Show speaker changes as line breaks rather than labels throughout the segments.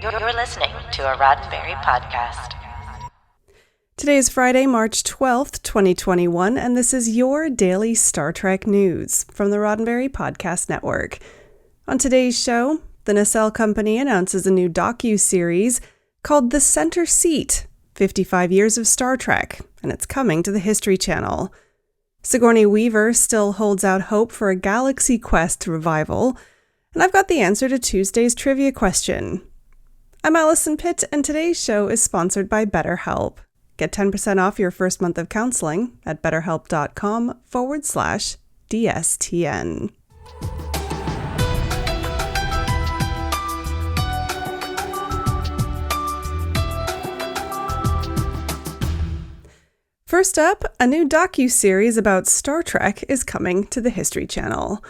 You're listening to a Roddenberry podcast.
Today is Friday, March 12th, 2021, and this is your daily Star Trek news from the Roddenberry Podcast Network. On today's show, the Nacelle Company announces a new docuseries called The Center Seat, 55 Years of Star Trek, and it's coming to the History Channel. Sigourney Weaver still holds out hope for a Galaxy Quest revival, and I've got the answer to Tuesday's trivia question. I'm Alison Pitt, and today's show is sponsored by BetterHelp. Get 10% off your first month of counseling at betterhelp.com/DSTN. First up, a new docuseries about Star Trek is coming to the History Channel.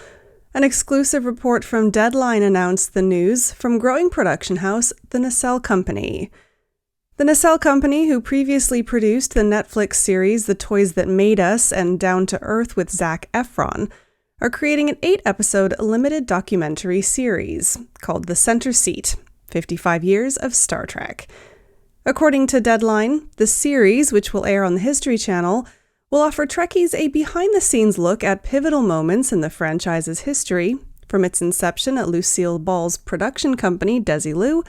An exclusive report from Deadline announced the news from growing production house the Nacelle Company. The Nacelle Company, who previously produced the Netflix series The Toys That Made Us and Down to Earth with Zac Efron, are creating an 8-episode limited documentary series called The Center Seat, 55 Years of Star Trek. According to Deadline, the series, which will air on the History Channel, will offer Trekkies a behind-the-scenes look at pivotal moments in the franchise's history, from its inception at Lucille Ball's production company, Desilu,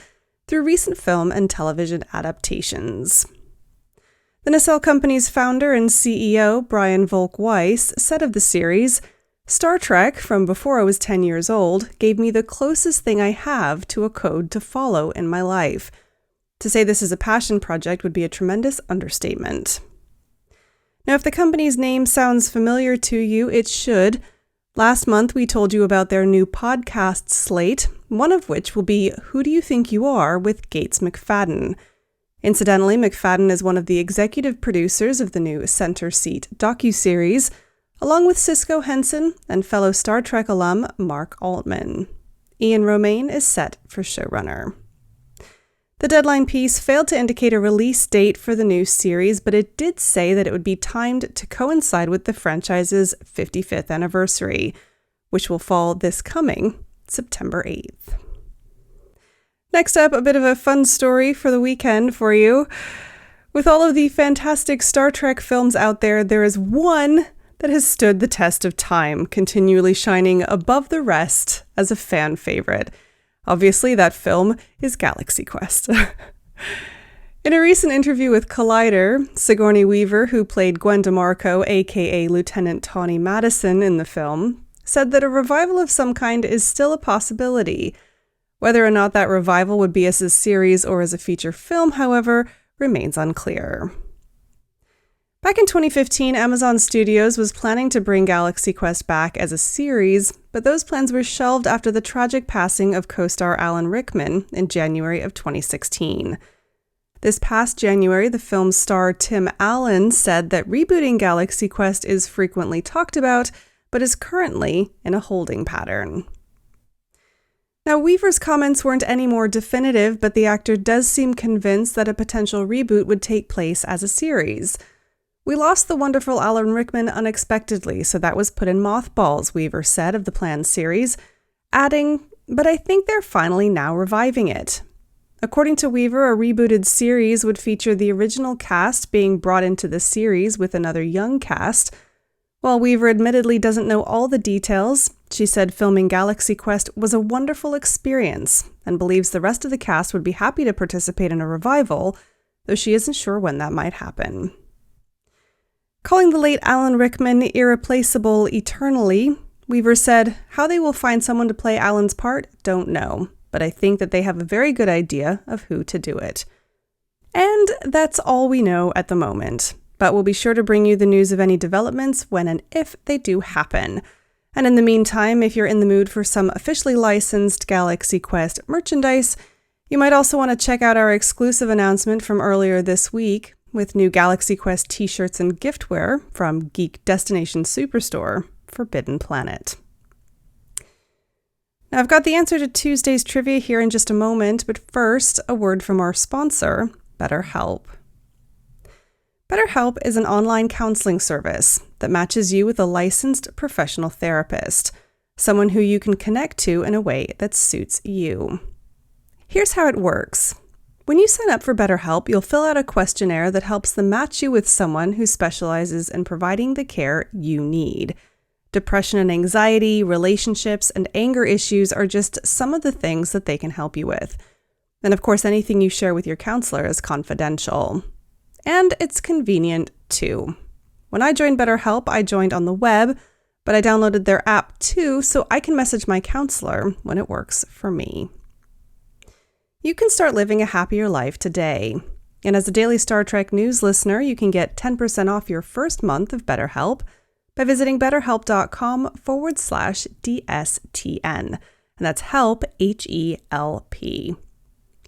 through recent film and television adaptations. The Nacelle Company's founder and CEO, Brian Volk-Weiss, said of the series, "Star Trek, from before I was 10 years old, gave me the closest thing I have to a code to follow in my life. To say this is a passion project would be a tremendous understatement." Now, if the company's name sounds familiar to you, it should. Last month, we told you about their new podcast slate, one of which will be Who Do You Think You Are with Gates McFadden. Incidentally, McFadden is one of the executive producers of the new Center Seat docuseries, along with Cisco Henson and fellow Star Trek alum Mark Altman. Ian Romaine is set for showrunner. The Deadline piece failed to indicate a release date for the new series, but it did say that it would be timed to coincide with the franchise's 55th anniversary, which will fall this coming September 8th. Next up, a bit of a fun story for the weekend for you. With all of the fantastic Star Trek films out there, there is one that has stood the test of time, continually shining above the rest as a fan favorite. Obviously, that film is Galaxy Quest. In a recent interview with Collider, Sigourney Weaver, who played Gwen DeMarco, aka Lieutenant Tawny Madison in the film, said that a revival of some kind is still a possibility. Whether or not that revival would be as a series or as a feature film, however, remains unclear. Back in 2015, Amazon Studios was planning to bring Galaxy Quest back as a series, but those plans were shelved after the tragic passing of co-star Alan Rickman in January of 2016. This past January, the film's star Tim Allen said that rebooting Galaxy Quest is frequently talked about, but is currently in a holding pattern. Now, Weaver's comments weren't any more definitive, but the actor does seem convinced that a potential reboot would take place as a series. "We lost the wonderful Alan Rickman unexpectedly, so that was put in mothballs," Weaver said of the planned series, adding, "But I think they're finally now reviving it." According to Weaver, a rebooted series would feature the original cast being brought into the series with another young cast. While Weaver admittedly doesn't know all the details, she said filming Galaxy Quest was a wonderful experience and believes the rest of the cast would be happy to participate in a revival, though she isn't sure when that might happen. Calling the late Alan Rickman irreplaceable eternally, Weaver said, "How they will find someone to play Alan's part, don't know, but I think that they have a very good idea of who to do it." And that's all we know at the moment, but we'll be sure to bring you the news of any developments when and if they do happen. And in the meantime, if you're in the mood for some officially licensed Galaxy Quest merchandise, you might also want to check out our exclusive announcement from earlier this week, with new Galaxy Quest t-shirts and giftware from Geek Destination Superstore, Forbidden Planet. Now, I've got the answer to Tuesday's trivia here in just a moment, but first, a word from our sponsor, BetterHelp. BetterHelp is an online counseling service that matches you with a licensed professional therapist, someone who you can connect to in a way that suits you. Here's how it works. When you sign up for BetterHelp, you'll fill out a questionnaire that helps them match you with someone who specializes in providing the care you need. Depression and anxiety, relationships, and anger issues are just some of the things that they can help you with. And of course, anything you share with your counselor is confidential. And it's convenient, too. When I joined BetterHelp, I joined on the web, but I downloaded their app, too, so I can message my counselor when it works for me. You can start living a happier life today. And as a daily Star Trek news listener, you can get 10% off your first month of BetterHelp by visiting betterhelp.com/DSTN. And that's help, HELP.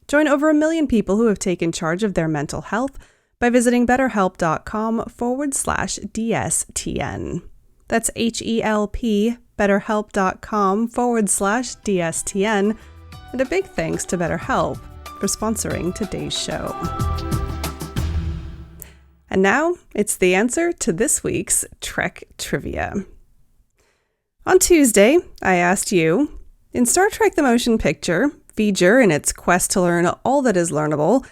Join over 1 million people who have taken charge of their mental health by visiting betterhelp.com/DSTN. That's HELP, betterhelp.com/DSTN. And a big thanks to BetterHelp for sponsoring today's show. And now, it's the answer to this week's Trek Trivia. On Tuesday, I asked you, in Star Trek the Motion Picture, Voyager, in its quest to learn all that is learnable,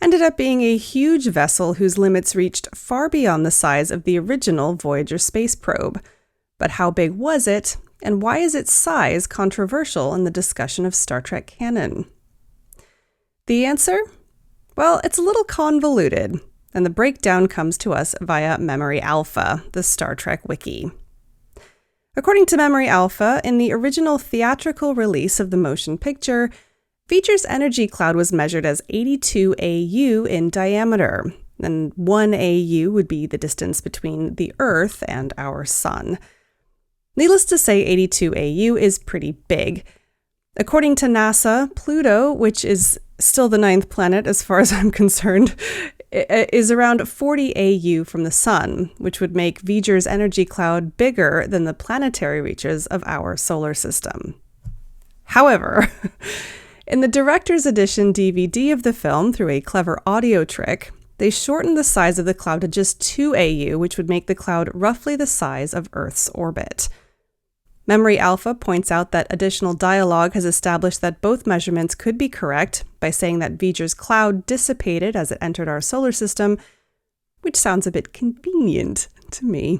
ended up being a huge vessel whose limits reached far beyond the size of the original Voyager space probe. But how big was it? And why is its size controversial in the discussion of Star Trek canon? The answer? Well, it's a little convoluted, and the breakdown comes to us via Memory Alpha, the Star Trek wiki. According to Memory Alpha, in the original theatrical release of the motion picture, Voyager's energy cloud was measured as 82 AU in diameter, and 1 AU would be the distance between the Earth and our Sun. Needless to say, 82 AU is pretty big. According to NASA, Pluto, which is still the 9th planet as far as I'm concerned, is around 40 AU from the Sun, which would make Voyager's energy cloud bigger than the planetary reaches of our solar system. However, in the director's edition DVD of the film, through a clever audio trick, they shortened the size of the cloud to just 2 AU, which would make the cloud roughly the size of Earth's orbit. Memory Alpha points out that additional dialogue has established that both measurements could be correct by saying that Voyager's cloud dissipated as it entered our solar system, which sounds a bit convenient to me.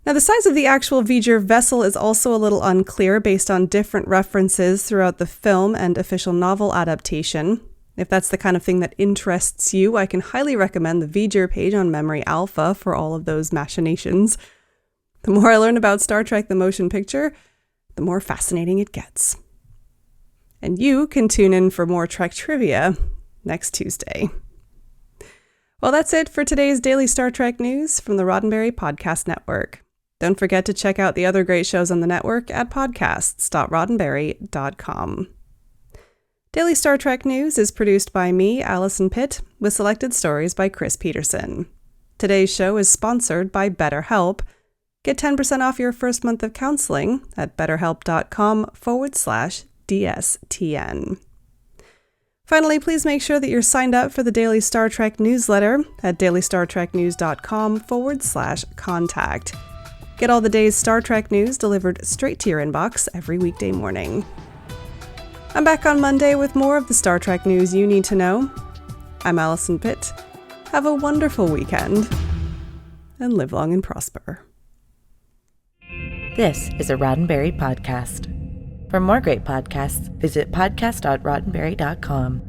Now, the size of the actual Voyager vessel is also a little unclear based on different references throughout the film and official novel adaptation. If that's the kind of thing that interests you, I can highly recommend the Voyager page on Memory Alpha for all of those machinations. The more I learn about Star Trek the Motion Picture, the more fascinating it gets. And you can tune in for more Trek trivia next Tuesday. Well, that's it for today's daily Star Trek news from the Roddenberry Podcast Network. Don't forget to check out the other great shows on the network at podcasts.roddenberry.com. Daily Star Trek News is produced by me, Alison Pitt, with selected stories by Chris Peterson. Today's show is sponsored by BetterHelp. Get 10% off your first month of counseling at betterhelp.com/DSTN. Finally, please make sure that you're signed up for the Daily Star Trek newsletter at dailystartreknews.com/contact. Get all the day's Star Trek news delivered straight to your inbox every weekday morning. I'm back on Monday with more of the Star Trek news you need to know. I'm Alison Pitt. Have a wonderful weekend, and live long and prosper.
This is a Roddenberry podcast. For more great podcasts, visit podcast.roddenberry.com.